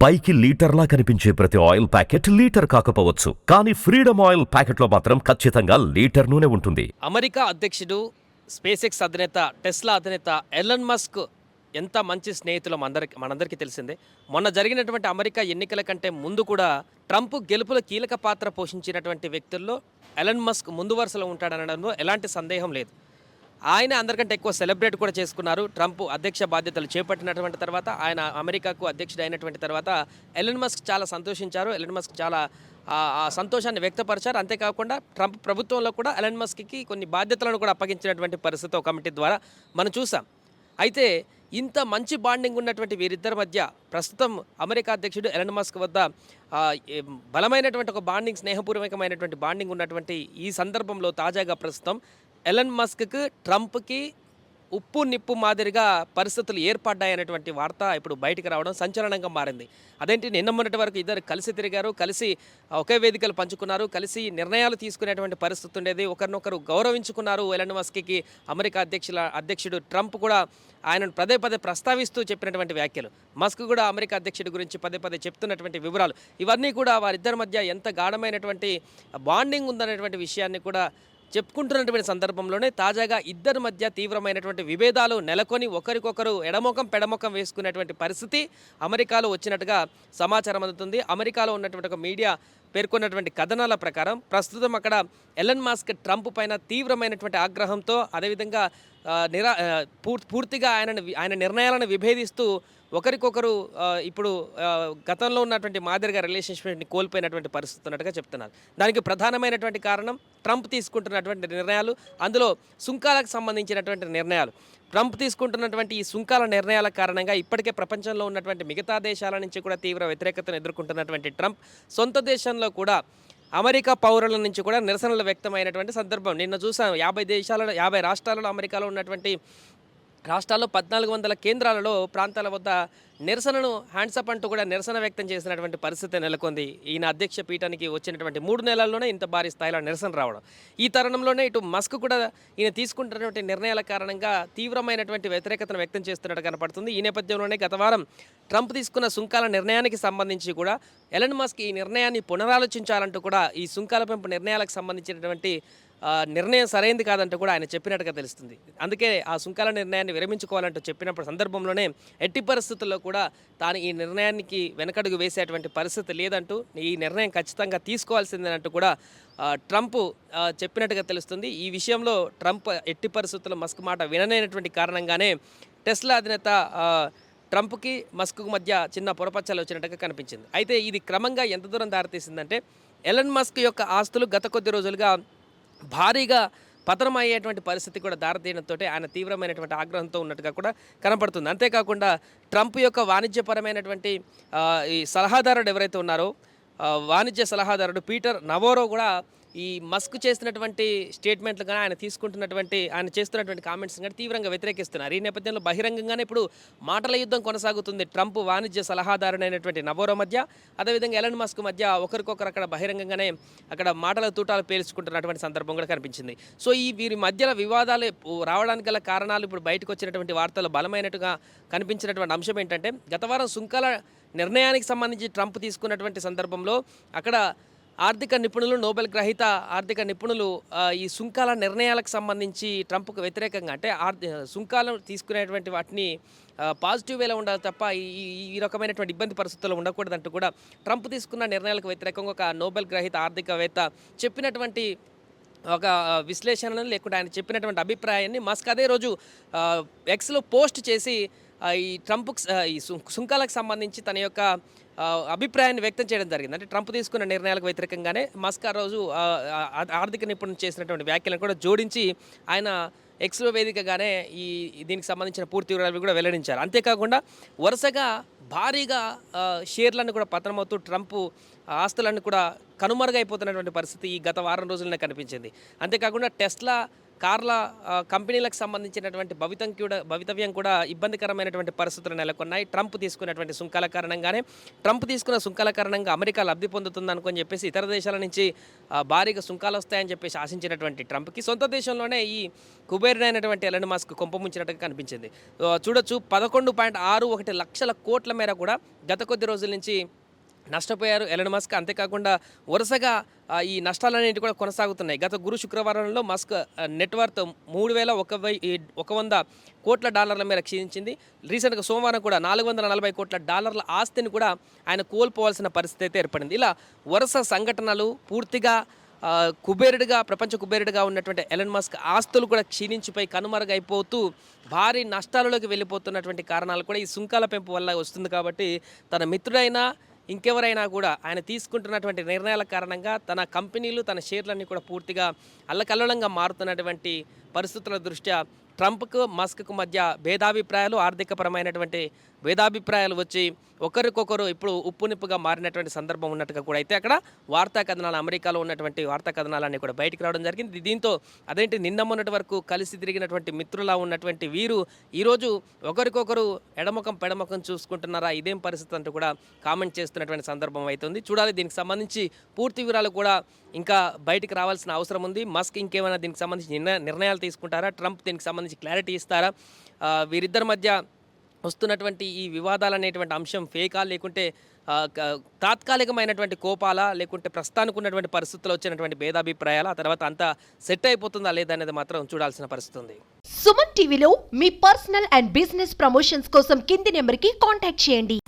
పైకి లీటర్లా కనిపించే ప్రతి ఆయిల్ ప్యాకెట్ లీటర్ కాకపోవచ్చు, కానీ ఫ్రీడమ్ ఆయిల్ ప్యాకెట్లో మాత్రం ఖచ్చితంగా లీటర్ నూనె ఉంటుంది. అమెరికా అధ్యక్షుడు, స్పేస్ ఎక్స్ అధినేత, టెస్లా అధినేత ఎలన్ మస్క్ ఎంత మంచి స్నేహితులు మనందరికీ తెలిసిందే. మొన్న జరిగినటువంటి అమెరికా ఎన్నికల కంటే ముందు కూడా ట్రంప్ గెలుపులో కీలక పాత్ర పోషించినటువంటి వ్యక్తుల్లో ఎలన్ మస్క్ ముందు వరుసలో ఉంటాడనడంలో ఎలాంటి సందేహం లేదు. ఆయన అందరికంటే ఎక్కువ సెలబ్రేట్ కూడా చేసుకున్నారు. ట్రంప్ అధ్యక్ష బాధ్యతలు చేపట్టినటువంటి తర్వాత, ఆయన అమెరికాకు అధ్యక్షుడు అయినటువంటి తర్వాత ఎలన్ మస్క్ చాలా సంతోషించారు. ఎలన్ మస్క్ చాలా ఆ సంతోషాన్ని వ్యక్తపరిచారు. అంతేకాకుండా ట్రంప్ ప్రభుత్వంలో కూడా ఎలన్ మస్క్కి కొన్ని బాధ్యతలను కూడా అప్పగించినటువంటి పరిస్థితి ఒక కమిటీ ద్వారా మనం చూసాం. అయితే ఇంత మంచి బాండింగ్ ఉన్నటువంటి వీరిద్దరి మధ్య ప్రస్తుతం అమెరికా అధ్యక్షుడు ఎలన్ మస్క్ వద్ద బలమైనటువంటి ఒక బాండింగ్, స్నేహపూర్వకమైనటువంటి బాండింగ్ ఉన్నటువంటి ఈ సందర్భంలో తాజాగా ప్రస్తుతం ఎలన్ మస్క్కి ట్రంప్కి ఉప్పు నిప్పు మాదిరిగా పరిస్థితులు ఏర్పడ్డాయనేటువంటి వార్త ఇప్పుడు బయటకు రావడం సంచలనంగా మారింది. అదేంటి, నిన్న మొన్నటి వరకు ఇద్దరు కలిసి తిరిగారు, కలిసి ఒకే వేదికలు పంచుకున్నారు, కలిసి నిర్ణయాలు తీసుకునేటువంటి పరిస్థితి ఉండేది, ఒకరినొకరు గౌరవించుకున్నారు. ఎలన్ మస్క్కి అమెరికా అధ్యక్షుడు ట్రంప్ కూడా ఆయనను పదే పదే ప్రస్తావిస్తూ చెప్పినటువంటి వ్యాఖ్యలు, మస్క్ కూడా అమెరికా అధ్యక్షుడి గురించి పదే పదే చెప్తున్నటువంటి వివరాలు, ఇవన్నీ కూడా వారిద్దరి మధ్య ఎంత గాఢమైనటువంటి బాండింగ్ ఉందనేటువంటి విషయాన్ని కూడా చెప్పుకుంటున్నటువంటి సందర్భంలోనే తాజాగా ఇద్దరి మధ్య తీవ్రమైనటువంటి విభేదాలు నెలకొని ఒకరికొకరు ఎడమొఖం పెడమొఖం వేసుకునేటువంటి పరిస్థితి అమెరికాలో వచ్చినట్టుగా సమాచారం అందుతుంది. అమెరికాలో ఉన్నటువంటి ఒక మీడియా పేర్కొన్నటువంటి కథనాల ప్రకారం ప్రస్తుతం అక్కడ ఎలన్ మస్క్ ట్రంప్ పైన తీవ్రమైనటువంటి ఆగ్రహంతో, అదేవిధంగా పూర్తిగా ఆయన నిర్ణయాలను విభేదిస్తూ ఒకరికొకరు ఇప్పుడు గతంలో ఉన్నటువంటి మాదిరిగా రిలేషన్షిప్ని కోల్పోయినటువంటి పరిస్థితి ఉన్నట్టుగా చెప్తున్నారు. దానికి ప్రధానమైనటువంటి కారణం ట్రంప్ తీసుకుంటున్నటువంటి నిర్ణయాలు, అందులో సుంకాలకు సంబంధించినటువంటి నిర్ణయాలు. ట్రంప్ తీసుకుంటున్నటువంటి ఈ సుంకాల నిర్ణయాల కారణంగా ఇప్పటికే ప్రపంచంలో ఉన్నటువంటి మిగతా దేశాల నుంచి కూడా తీవ్ర వ్యతిరేకతను ఎదుర్కొంటున్నటువంటి ట్రంప్ సొంత దేశంలో కూడా అమెరికా పౌరుల నుంచి కూడా నిరసనలు వ్యక్తమైనటువంటి సందర్భం నిన్న చూసాం. 50 రాష్ట్రాలలో, అమెరికాలో ఉన్నటువంటి రాష్ట్రాల్లో 1400 కేంద్రాలలో, ప్రాంతాల వద్ద నిరసనను హ్యాండ్సప్ అంటూ కూడా నిరసన వ్యక్తం చేసినటువంటి పరిస్థితి నెలకొంది. ఈయన అధ్యక్ష పీఠానికి వచ్చినటువంటి 3 నెలల్లోనే ఇంత భారీ స్థాయిలో నిరసన రావడం, ఈ తరుణంలోనే ఇటు మస్క్ కూడా ఈయన తీసుకుంటున్నటువంటి నిర్ణయాల కారణంగా తీవ్రమైనటువంటి వ్యతిరేకతను వ్యక్తం చేస్తున్నట్టు కనపడుతుంది. ఈ నేపథ్యంలోనే గత వారం ట్రంప్ తీసుకున్న సుంకాల నిర్ణయానికి సంబంధించి కూడా ఎలన్ మస్క్ ఈ నిర్ణయాన్ని పునరాలోచించాలంటూ కూడా, ఈ సుంకాల పెంపు నిర్ణయాలకు సంబంధించినటువంటి నిర్ణయం సరైంది కాదంటూ కూడా ఆయన చెప్పినట్టుగా తెలుస్తుంది. అందుకే ఆ సుంకాల నిర్ణయాన్ని విరమించుకోవాలంటూ చెప్పినప్పుడు సందర్భంలోనే ఎట్టి పరిస్థితుల్లో కూడా తాను ఈ నిర్ణయానికి వెనకడుగు వేసేటువంటి పరిస్థితి లేదంటూ, ఈ నిర్ణయం ఖచ్చితంగా తీసుకోవాల్సిందేనంటూ కూడా ట్రంప్ చెప్పినట్టుగా తెలుస్తుంది. ఈ విషయంలో ట్రంప్ ఎట్టి పరిస్థితుల్లో మస్క్ మాట వినలేనటువంటి కారణంగానే టెస్లా అధినేత ట్రంప్కి మస్క్కు మధ్య చిన్న పొరపచ్చాలు వచ్చినట్టుగా కనిపించింది. అయితే ఇది క్రమంగా ఎంత దూరం దారితీసిందంటే, ఎలన్ మస్క్ యొక్క ఆస్తులు గత కొద్ది రోజులుగా భారీగా పతనం అయ్యేటువంటి పరిస్థితి కూడా దారితీయడంతో ఆయన తీవ్రమైనటువంటి ఆగ్రహంతో ఉన్నట్టుగా కూడా కనపడుతుంది. అంతేకాకుండా ట్రంప్ యొక్క వాణిజ్యపరమైనటువంటి ఈ సలహాదారుడు ఎవరైతే ఉన్నారో, వాణిజ్య సలహాదారుడు పీటర్ నవోరో కూడా ఈ మస్క్ చేస్తున్నటువంటి స్టేట్మెంట్లు కానీ, ఆయన చేస్తున్నటువంటి కామెంట్స్ కానీ తీవ్రంగా వ్యతిరేకిస్తున్నారు. ఈ నేపథ్యంలో బహిరంగంగానే ఇప్పుడు మాటల యుద్ధం కొనసాగుతుంది ట్రంప్ వాణిజ్య సలహాదారుడైనటువంటి నవోరో మధ్య, అదేవిధంగా ఎలన్ మస్క్ మధ్య ఒకరికొకరు అక్కడ బహిరంగంగానే అక్కడ మాటల తూటాలు పేల్చుకుంటున్నటువంటి సందర్భం కూడా కనిపించింది. సో వీరి మధ్యలో వివాదాలు రావడానికి గల కారణాలు ఇప్పుడు బయటకు వచ్చినటువంటి వార్తలు బలమైనట్టుగా కనిపించినటువంటి అంశం ఏంటంటే, గత వారం సుంకాల నిర్ణయానికి సంబంధించి ట్రంప్ తీసుకున్నటువంటి సందర్భంలో అక్కడ ఆర్థిక నిపుణులు, నోబెల్ గ్రహీత ఆర్థిక నిపుణులు ఈ సుంకాల నిర్ణయాలకు సంబంధించి ట్రంప్కు వ్యతిరేకంగా, అంటే సుంకాలను తీసుకునేటువంటి వాటిని పాజిటివ్ వేలో ఉండాలి తప్ప ఈ రకమైనటువంటి ఇబ్బంది పరిస్థితుల్లో ఉండకూడదంటూ కూడా ట్రంప్ తీసుకున్న నిర్ణయాలకు వ్యతిరేకంగా ఒక నోబెల్ గ్రహీత ఆర్థికవేత్త చెప్పినటువంటి ఒక విశ్లేషణను, లేకుంటే ఆయన చెప్పినటువంటి అభిప్రాయాన్ని మస్క్ అదే రోజు ఎక్స్లో పోస్ట్ చేసి ఈ ట్రంప్కి ఈ సుంకాలకు సంబంధించి తన యొక్క అభిప్రాయాన్ని వ్యక్తం చేయడం జరిగింది. అంటే ట్రంప్ తీసుకున్న నిర్ణయాలకు వ్యతిరేకంగానే మస్క్ ఆ రోజు ఆర్థిక నిపుణులు చేసినటువంటి వ్యాఖ్యలను కూడా జోడించి ఆయన ఎక్స్లో వేదికగానే దీనికి సంబంధించిన పూర్తి వివరాలు కూడా వెల్లడించారు. అంతేకాకుండా వరుసగా భారీగా షేర్లను కూడా పతనమవుతూ ట్రంప్ ఆస్తులను కూడా కనుమరుగైపోతున్నటువంటి పరిస్థితి ఈ గత వారం రోజులనే కనిపించింది. అంతేకాకుండా టెస్లా కార్ల కంపెనీలకు సంబంధించినటువంటి భవితవ్యం కూడా ఇబ్బందికరమైనటువంటి పరిస్థితులు నెలకొన్నాయి. ట్రంప్ తీసుకున్నటువంటి సుంకాల కారణంగానే ట్రంప్ తీసుకున్న సుంకాల కారణంగా అమెరికా లబ్ధి పొందుతుంది అనుకొని చెప్పేసి ఇతర దేశాల నుంచి భారీగా సుంకాలు వస్తాయని చెప్పేసి ఆశించినటువంటి ట్రంప్కి సొంత దేశంలోనే ఈ కుబేరుడైనటువంటి ఎలన్ మస్క్ కొంపముంచినట్టుగా కనిపించింది. చూడొచ్చు 11.61 లక్షల కోట్ల మేర కూడా గత కొద్ది రోజుల నుంచి నష్టపోయారు ఎలన్ మస్క్. అంతేకాకుండా వరుసగా ఈ నష్టాలన్నింటి కూడా కొనసాగుతున్నాయి. గత శుక్రవారంలో మస్క్ నెట్వర్త్ $3,100 కోట్ల మేర క్షీణించింది. రీసెంట్గా సోమవారం కూడా $440 కోట్ల ఆస్తిని కూడా ఆయన కోల్పోవాల్సిన పరిస్థితి అయితే ఏర్పడింది. ఇలా వరుస సంఘటనలు పూర్తిగా ప్రపంచ కుబేరుడిగా ఉన్నటువంటి ఎలన్ మస్క్ ఆస్తులు కూడా క్షీణించిపోయి కనుమరుగైపోతూ భారీ నష్టాలలోకి వెళ్ళిపోతున్నటువంటి కారణాలు కూడా ఈ సుంకాల పెంపు వల్ల వస్తుంది. కాబట్టి తన మిత్రుడైనా ఇంకెవరైనా కూడా ఆయన తీసుకుంటున్నటువంటి నిర్ణయాల కారణంగా తన కంపెనీలు తన షేర్లన్నీ కూడా పూర్తిగా అల్లకల్లోలంగా మారుతున్నటువంటి పరిస్థితుల దృష్ట్యా ట్రంప్కు మస్క్కు మధ్య భేదాభిప్రాయాలు ఆర్థికపరమైనటువంటి భేదాభిప్రాయాలు వచ్చి ఒకరికొకరు ఇప్పుడు ఉప్పునిప్పుగా మారినటువంటి సందర్భం ఉన్నట్టుగా కూడా అయితే అక్కడ వార్తా కథనాలు అమెరికాలో ఉన్నటువంటి వార్తా కథనాలన్నీ కూడా బయటికి రావడం జరిగింది. దీంతో అదేంటి నిన్న మొన్నటి వరకు కలిసి తిరిగినటువంటి మిత్రులా ఉన్నటువంటి వీరు ఈరోజు ఒకరికొకరు ఎడముఖం పెడముఖం చూసుకుంటున్నారా, ఇదేం పరిస్థితి అంటూ కూడా కామెంట్ చేస్తున్నటువంటి సందర్భం అవుతుంది. చూడాలి, దీనికి సంబంధించి పూర్తి వివరాలు కూడా ఇంకా బయటికి రావాల్సిన అవసరం ఉంది. మస్క్ ఇంకేమైనా దీనికి సంబంధించి నిర్ణయాలు తీసుకుంటారా, ట్రంప్ దీనికి సంబంధించి క్లారిటీ ఇస్తారా, వీరిద్దరి మధ్య వస్తున్నటువంటి ఈ వివాదాలు అనేటువంటి అంశం ఫేకా లేకుంటే తాత్కాలికమైనటువంటి కోపాలా లేకుంటే ప్రస్తుతానికి ఉన్నటువంటి పరిస్థితుల్లో వచ్చినటువంటి భేదాభిప్రాయాలు ఆ తర్వాత అంతా సెట్ అయిపోతుందా లేదా అనేది మాత్రం చూడాల్సిన పరిస్థితి ఉంది. సుమన్ టీవీలో మీ పర్సనల్ అండ్ బిజినెస్ ప్రమోషన్స్ కోసం కింది నెంబర్కి కాంటాక్ట్ చేయండి.